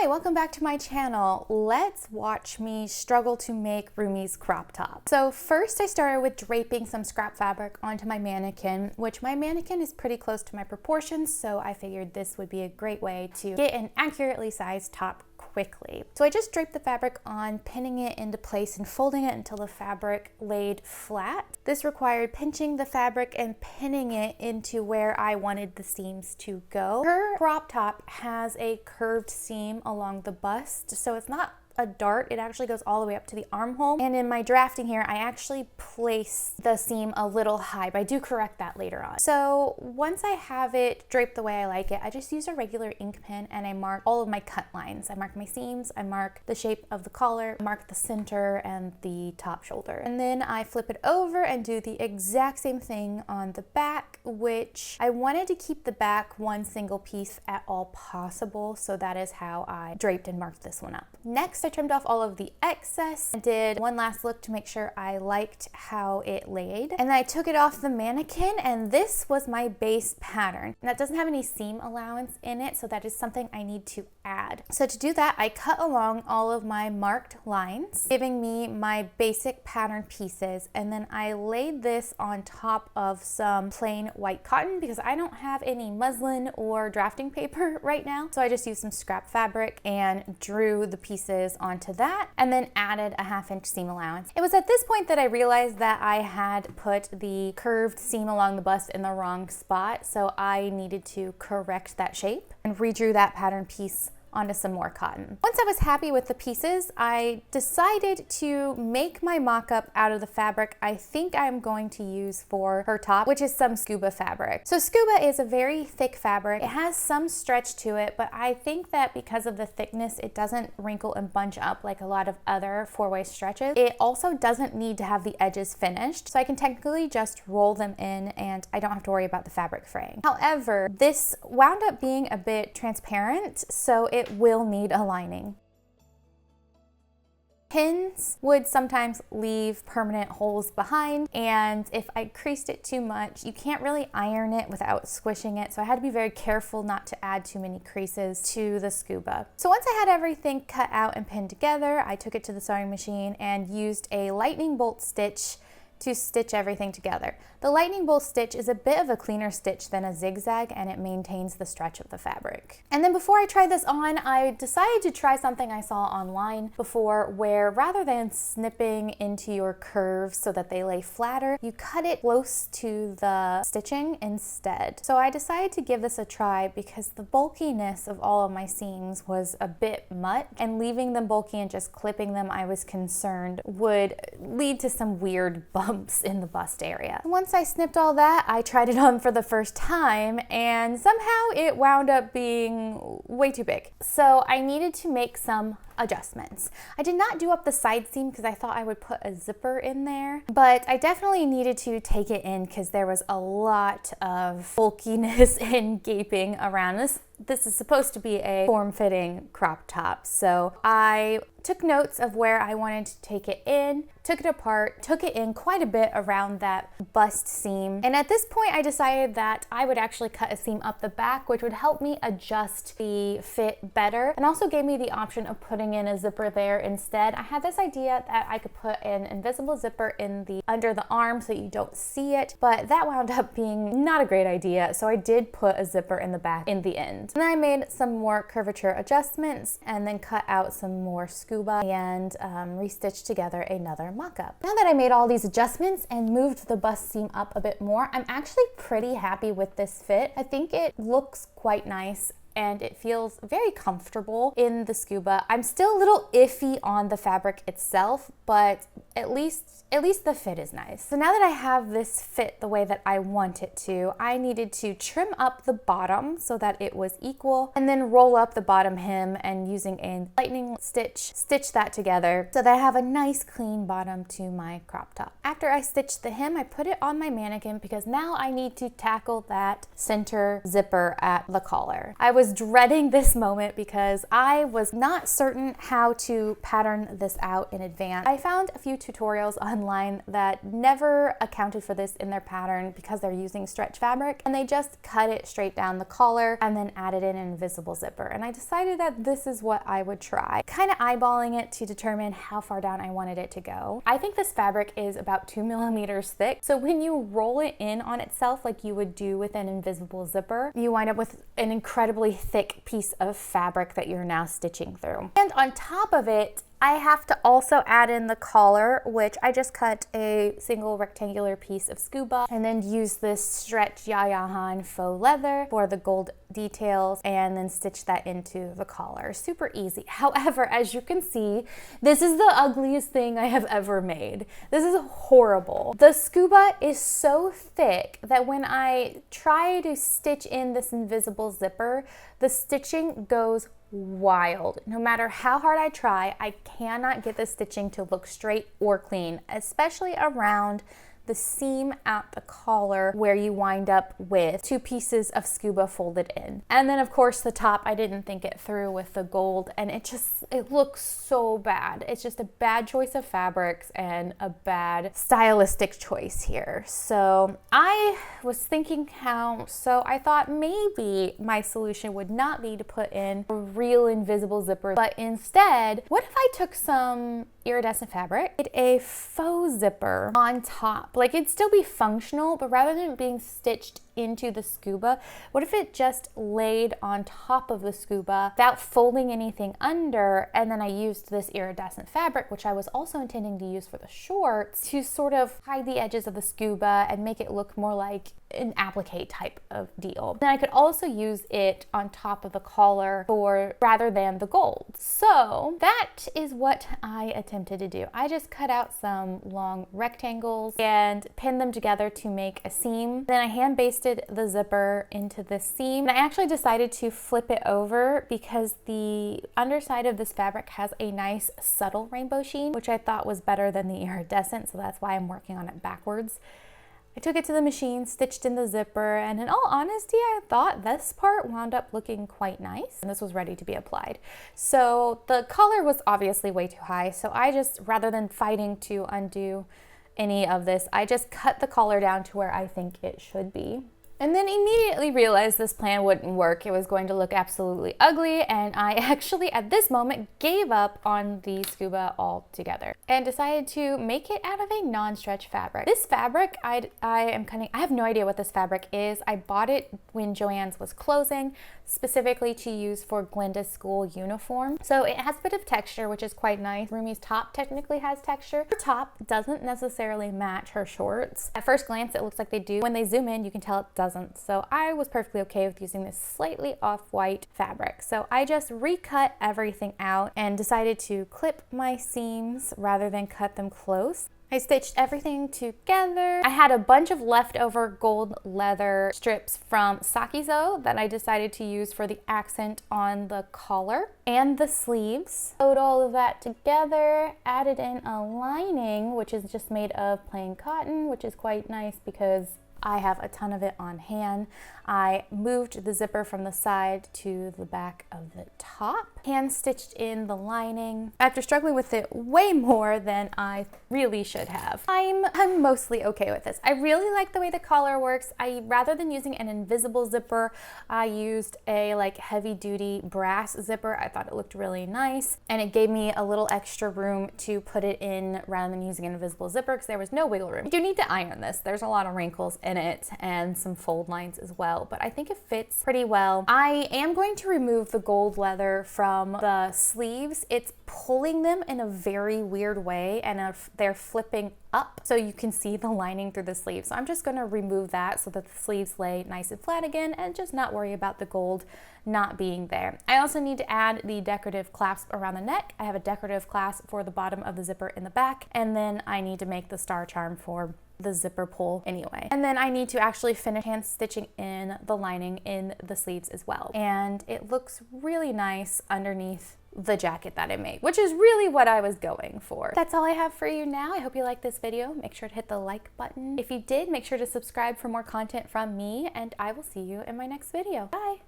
Hi, welcome back to my channel. Let's watch me struggle to make Rumi's crop top. So first I started with draping some scrap fabric onto my mannequin, which my mannequin is pretty close to my proportions, so I figured this would be a great way to get an accurately sized top quickly. So I just draped the fabric on, pinning it into place and folding it until the fabric laid flat. This required pinching the fabric and pinning it into where I wanted the seams to go. Her crop top has a curved seam along the bust, so it's not a dart, it actually goes all the way up to the armhole. And in my drafting here, I actually place the seam a little high, but I do correct that later on. So once I have it draped the way I like it, I just use a regular ink pen and I mark all of my cut lines. I mark my seams, I mark the shape of the collar, I mark the center and the top shoulder. And then I flip it over and do the exact same thing on the back, which I wanted to keep the back one single piece at all possible. So that is how I draped and marked this one up. Next, I trimmed off all of the excess and did one last look to make sure I liked how it laid. And then I took it off the mannequin, and this was my base pattern. And that doesn't have any seam allowance in it, so that is something I need to add. So to do that, I cut along all of my marked lines, giving me my basic pattern pieces, and then I laid this on top of some plain white cotton because I don't have any muslin or drafting paper right now. So I just used some scrap fabric and drew the pieces onto that and then added a 1/2 inch seam allowance. It was at this point that I realized that I had put the curved seam along the bust in the wrong spot, so I needed to correct that shape and redrew that pattern piece onto some more cotton. Once I was happy with the pieces, I decided to make my mock-up out of the fabric I think I'm going to use for her top, which is some scuba fabric. So scuba is a very thick fabric. It has some stretch to it, but I think that because of the thickness, it doesn't wrinkle and bunch up like a lot of other four-way stretches. It also doesn't need to have the edges finished, so I can technically just roll them in and I don't have to worry about the fabric fraying. However, this wound up being a bit transparent, so it will need a lining. Pins would sometimes leave permanent holes behind, and if I creased it too much, you can't really iron it without squishing it, so I had to be very careful not to add too many creases to the scuba. So once I had everything cut out and pinned together, I took it to the sewing machine and used a lightning bolt stitch to stitch everything together. The lightning bolt stitch is a bit of a cleaner stitch than a zigzag, and it maintains the stretch of the fabric. And then before I tried this on, I decided to try something I saw online before, where rather than snipping into your curves so that they lay flatter, you cut it close to the stitching instead. So I decided to give this a try because the bulkiness of all of my seams was a bit much, and leaving them bulky and just clipping them, I was concerned would lead to some weird bumps in the bust area. Once I snipped all that, I tried it on for the first time, and somehow it wound up being way too big. So I needed to make some adjustments. I did not do up the side seam because I thought I would put a zipper in there, but I definitely needed to take it in because there was a lot of bulkiness and gaping around this. This is supposed to be a form-fitting crop top, so I took notes of where I wanted to take it in, took it apart, took it in quite a bit around that bust seam, and at this point I decided that I would actually cut a seam up the back, which would help me adjust the fit better and also gave me the option of putting in a zipper there instead. I had this idea that I could put an invisible zipper in the under the arm so you don't see it, but that wound up being not a great idea, so I did put a zipper in the back in the end. And then I made some more curvature adjustments and then cut out some more scuba and restitched together another mock-up. Now that I made all these adjustments and moved the bust seam up a bit more, I'm actually pretty happy with this fit. I think it looks quite nice and it feels very comfortable in the scuba. I'm still a little iffy on the fabric itself, but at least the fit is nice. So now that I have this fit the way that I want it to, I needed to trim up the bottom so that it was equal and then roll up the bottom hem and using a lightning stitch that together so that I have a nice clean bottom to my crop top. After I stitched the hem, I put it on my mannequin because now I need to tackle that center zipper at the collar. I was was dreading this moment because I was not certain how to pattern this out in advance. I found a few tutorials online that never accounted for this in their pattern because they're using stretch fabric, and they just cut it straight down the collar and then added in an invisible zipper. And I decided that this is what I would try, kind of eyeballing it to determine how far down I wanted it to go. I think this fabric is about 2 millimeters thick, so when you roll it in on itself like you would do with an invisible zipper, you wind up with an incredibly thick piece of fabric that you're now stitching through. And on top of it, I have to also add in the collar, which I just cut a single rectangular piece of scuba and then use this stretch Yayahan faux leather for the gold details and then stitch that into the collar. Super easy. However, as you can see, this is the ugliest thing I have ever made. This is horrible. The scuba is so thick that when I try to stitch in this invisible zipper, the stitching goes wild. No matter how hard I try, I cannot get the stitching to look straight or clean, especially around the seam at the collar where you wind up with 2 pieces of scuba folded in. And then of course the top, I didn't think it through with the gold, and it looks so bad. It's just a bad choice of fabrics and a bad stylistic choice here. So I was thinking so I thought maybe my solution would not be to put in a real invisible zipper, but instead, what if I took some iridescent fabric, did a faux zipper on top? Like, it'd still be functional, but rather than it being stitched into the scuba, what if it just laid on top of the scuba without folding anything under? And then I used this iridescent fabric, which I was also intending to use for the shorts, to sort of hide the edges of the scuba and make it look more like an applique type of deal. Then I could also use it on top of the collar rather than the gold. So that is what I attempted to do. I just cut out some long rectangles and pinned them together to make a seam. Then I hand basted the zipper into this seam. And I actually decided to flip it over because the underside of this fabric has a nice subtle rainbow sheen, which I thought was better than the iridescent, so that's why I'm working on it backwards. I took it to the machine, stitched in the zipper, and in all honesty, I thought this part wound up looking quite nice, and this was ready to be applied. So the collar was obviously way too high, so I just, rather than fighting to undo any of this, I just cut the collar down to where I think it should be. And then immediately realized this plan wouldn't work. It was going to look absolutely ugly, and I actually at this moment gave up on the scuba altogether and decided to make it out of a non-stretch fabric. This fabric, I have no idea what this fabric is. I bought it when Joann's was closing, specifically to use for Glenda's school uniform. So it has a bit of texture, which is quite nice. Rumi's top technically has texture. Her top doesn't necessarily match her shorts. At first glance, it looks like they do. When they zoom in, you can tell it doesn't. So I was perfectly okay with using this slightly off-white fabric. So I just recut everything out and decided to clip my seams rather than cut them close. I stitched everything together. I had a bunch of leftover gold leather strips from Sakizo that I decided to use for the accent on the collar and the sleeves. Sewed all of that together, added in a lining, which is just made of plain cotton, which is quite nice because I have a ton of it on hand. I moved the zipper from the side to the back of the top, hand stitched in the lining. After struggling with it way more than I really should have, I'm mostly okay with this. I really like the way the collar works. Rather than using an invisible zipper, I used a heavy duty brass zipper. I thought it looked really nice, and it gave me a little extra room to put it in rather than using an invisible zipper because there was no wiggle room. You do need to iron this. There's a lot of wrinkles in it and some fold lines as well, but I think it fits pretty well. I am going to remove the gold leather from the sleeves. It's pulling them in a very weird way, and they're flipping up so you can see the lining through the sleeves. So I'm just going to remove that so that the sleeves lay nice and flat again and just not worry about the gold not being there. I also need to add the decorative clasp around the neck. I have a decorative clasp for the bottom of the zipper in the back, and then I need to make the star charm for the zipper pull anyway. And then I need to actually finish hand stitching in the lining in the sleeves as well. And it looks really nice underneath the jacket that I made, which is really what I was going for. That's all I have for you now. I hope you liked this video. Make sure to hit the like button. If you did, make sure to subscribe for more content from me, and I will see you in my next video. Bye!